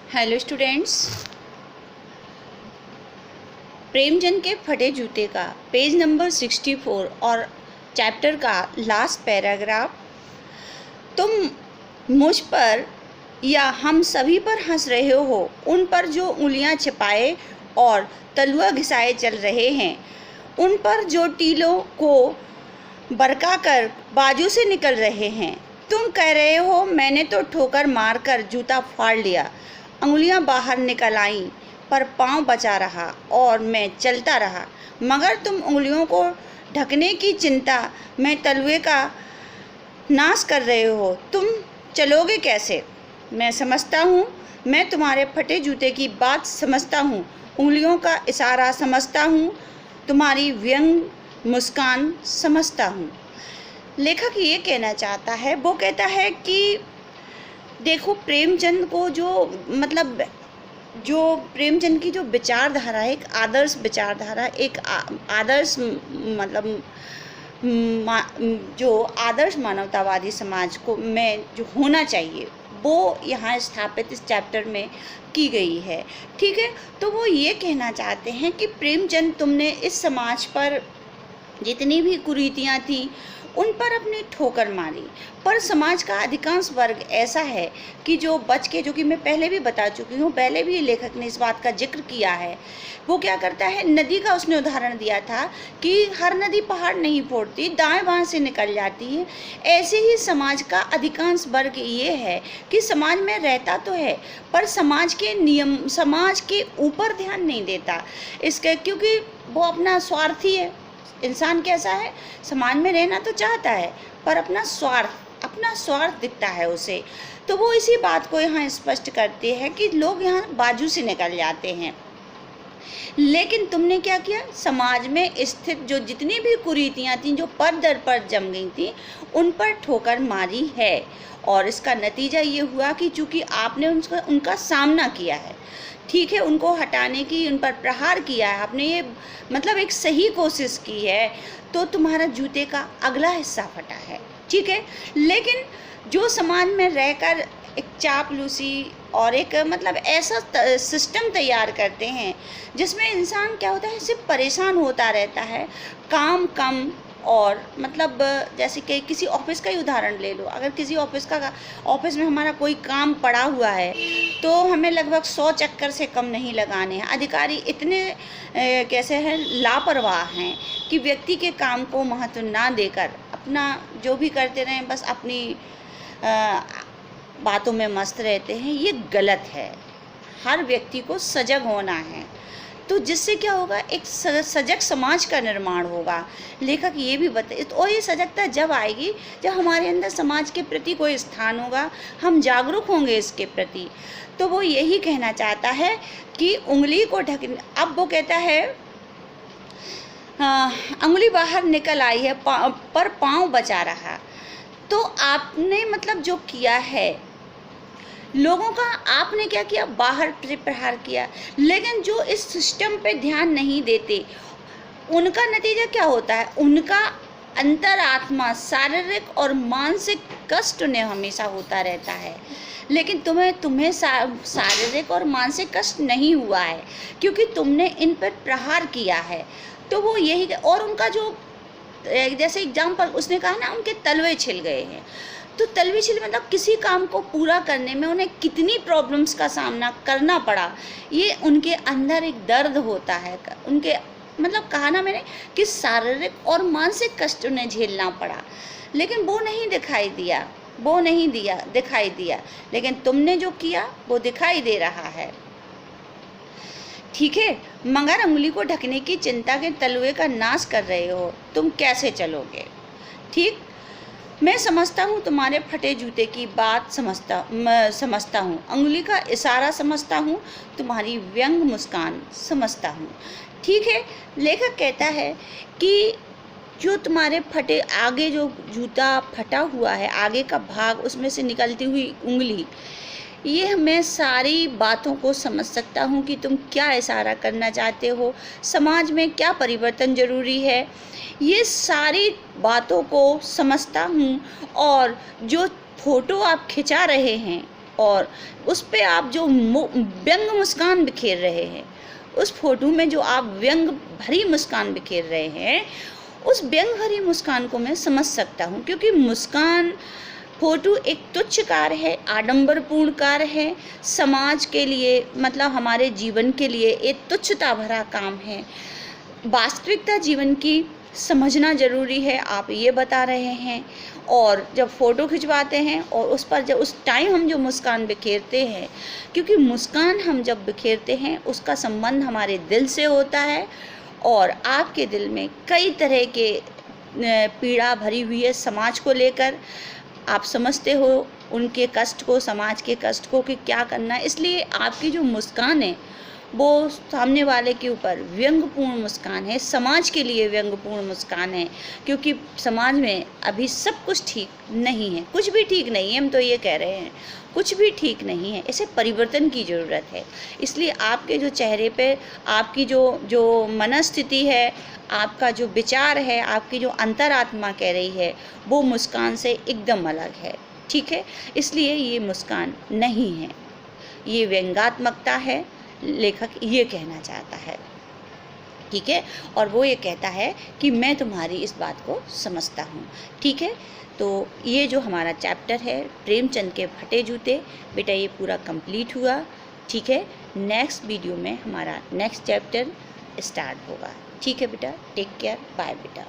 Hello students, Premchand के फटे जूते का पेज नंबर 64 और चैप्टर का लास्ट पैराग्राफ। तुम मुझ पर या हम सभी पर हंस रहे हो, उन पर जो उंगलियां छिपाए और तलुआ घिसाए चल रहे हैं, उन पर जो टीलों को बरका कर बाजू से निकल रहे हैं। तुम कह रहे हो मैंने तो ठोकर मारकर जूता फाड़ लिया, अंगुलियां बाहर निकल आईं, पर पाँव बचा रहा और मैं चलता रहा। मगर तुम उंगलियों को ढकने की चिंता में तलुए का नाश कर रहे हो। तुम चलोगे कैसे? मैं समझता हूँ, मैं तुम्हारे फटे जूते की बात समझता हूँ, उंगलियों का इशारा समझता हूँ, तुम्हारी व्यंग मुस्कान समझता हूँ। लेखक ये कहना चाहता है, वो कहता है कि देखो प्रेमचंद को जो प्रेमचंद की जो विचारधारा है, एक आदर्श विचारधारा, एक आदर्श जो आदर्श मानवतावादी समाज को में जो होना चाहिए वो यहाँ स्थापित इस चैप्टर में की गई है। ठीक है, तो वो ये कहना चाहते हैं कि प्रेमचंद, तुमने इस समाज पर जितनी भी कुरीतियाँ थी उन पर अपनी ठोकर मारी, पर समाज का अधिकांश वर्ग ऐसा है कि जो बच के, जो कि मैं पहले भी बता चुकी हूँ, पहले भी लेखक ने इस बात का जिक्र किया है, वो क्या करता है, नदी का उसने उदाहरण दिया था कि हर नदी पहाड़ नहीं फोड़ती, दाएं बाएं से निकल जाती है। ऐसे ही समाज का अधिकांश वर्ग ये है कि समाज में रहता तो है पर समाज के नियम, समाज के ऊपर ध्यान नहीं देता इसके, क्योंकि वो अपना स्वार्थी है। इंसान कैसा है, समाज में रहना तो चाहता है पर अपना स्वार्थ दिखता है उसे। तो वो इसी बात को यहाँ स्पष्ट करते हैं कि लोग यहाँ बाजू से निकल जाते हैं। लेकिन तुमने क्या किया, समाज में स्थित जो जितनी भी कुरीतियाँ थीं, जो पर दर पर जम गई थीं, उन पर ठोकर मारी है। और इसका नतीजा ये हुआ कि चूँकि आपने उनका सामना किया है, ठीक है, उनको हटाने की, उन पर प्रहार किया है, आपने ये एक सही कोशिश की है, तो तुम्हारा जूते का अगला हिस्सा फटा है। ठीक है, लेकिन जो समाज में रहकर एक चापलूसी और एक ऐसा सिस्टम तैयार करते हैं जिसमें इंसान क्या होता है, सिर्फ परेशान होता रहता है, काम कम, और जैसे कि किसी ऑफिस का ही उदाहरण ले लो। अगर किसी ऑफिस में हमारा कोई काम पड़ा हुआ है तो हमें लगभग 100 चक्कर से कम नहीं लगाने हैं। अधिकारी इतने कैसे हैं, लापरवाह हैं कि व्यक्ति के काम को महत्व ना देकर अपना जो भी करते रहें, बस अपनी बातों में मस्त रहते हैं। ये गलत है। हर व्यक्ति को सजग होना है, तो जिससे क्या होगा, एक सजग समाज का निर्माण होगा। लेखक ये भी बताए, और ये सजगता जब आएगी जब हमारे अंदर समाज के प्रति कोई स्थान होगा, हम जागरूक होंगे इसके प्रति। तो वो यही कहना चाहता है कि उंगली को ढक, अब वो कहता है उंगली बाहर निकल आई है पर पाँव बचा रहा। तो आपने जो किया है लोगों का, आपने क्या किया, बाहर से प्रहार किया, लेकिन जो इस सिस्टम पे ध्यान नहीं देते उनका नतीजा क्या होता है, उनका अंतरात्मा शारीरिक और मानसिक कष्ट उन्हें हमेशा होता रहता है। लेकिन तुम्हें शारीरिक और मानसिक कष्ट नहीं हुआ है क्योंकि तुमने इन पर प्रहार किया है। तो वो यही, और उनका जो जैसे एग्जाम्पल उसने कहा ना, उनके तलवे छिल गए हैं। तो तलवे छिल किसी काम को पूरा करने में उन्हें कितनी प्रॉब्लम्स का सामना करना पड़ा, ये उनके अंदर एक दर्द होता है। उनके कहा ना मैंने कि शारीरिक और मानसिक कष्ट उन्हें झेलना पड़ा, लेकिन वो नहीं दिखाई दिया। लेकिन तुमने जो किया वो दिखाई दे रहा है। ठीक है, मगर उंगली को ढकने की चिंता के तलवे का नाश कर रहे हो, तुम कैसे चलोगे? ठीक, मैं समझता हूँ, तुम्हारे फटे जूते की बात समझता हूँ, उंगली का इशारा समझता हूँ, तुम्हारी व्यंग मुस्कान समझता हूँ। ठीक है, लेखक कहता है कि जो तुम्हारे फटे, आगे जो जूता फटा हुआ है, आगे का भाग, उसमें से निकलती हुई उंगली, ये मैं सारी बातों को समझ सकता हूँ कि तुम क्या इशारा करना चाहते हो, समाज में क्या परिवर्तन ज़रूरी है, ये सारी बातों को समझता हूँ। और जो फ़ोटो आप खिंचा रहे हैं, और उस पे आप जो व्यंग मुस्कान बिखेर रहे हैं, उस फोटो में जो आप व्यंग भरी मुस्कान बिखेर रहे हैं, उस व्यंग भरी मुस्कान को मैं समझ सकता हूँ, क्योंकि मुस्कान फोटो एक तुच्छ कार्य है, आडंबरपूर्ण कार्य है, समाज के लिए मतलब हमारे जीवन के लिए एक तुच्छता भरा काम है। वास्तविकता जीवन की समझना ज़रूरी है, आप ये बता रहे हैं। और जब फ़ोटो खिंचवाते हैं और उस पर जब उस टाइम हम जो मुस्कान बिखेरते हैं, क्योंकि मुस्कान हम जब बिखेरते हैं उसका संबंध हमारे दिल से होता है, और आपके दिल में कई तरह के पीड़ा भरी हुई है समाज को लेकर। आप समझते हो उनके कष्ट को, समाज के कष्ट को कि क्या करना है, इसलिए आपकी जो मुस्कान है वो सामने वाले के ऊपर व्यंग्यपूर्ण मुस्कान है, समाज के लिए व्यंग्यपूर्ण मुस्कान है, क्योंकि समाज में अभी सब कुछ ठीक नहीं है, कुछ भी ठीक नहीं है। हम तो ये कह रहे हैं कुछ भी ठीक नहीं है, इसे परिवर्तन की ज़रूरत है। इसलिए आपके जो चेहरे पे आपकी जो मनस्थिति है, आपका जो विचार है, आपकी जो अंतरात्मा कह रही है, वो मुस्कान से एकदम अलग है, ठीक है। इसलिए ये मुस्कान नहीं है, ये व्यंग्यात्मकता है, लेखक ये कहना चाहता है, ठीक है। और वो ये कहता है कि मैं तुम्हारी इस बात को समझता हूँ, ठीक है। तो ये जो हमारा चैप्टर है प्रेमचंद के फटे जूते, बेटा ये पूरा कंप्लीट हुआ, ठीक है। नेक्स्ट वीडियो में हमारा नेक्स्ट चैप्टर स्टार्ट होगा, ठीक है बेटा। टेक केयर, बाय बेटा।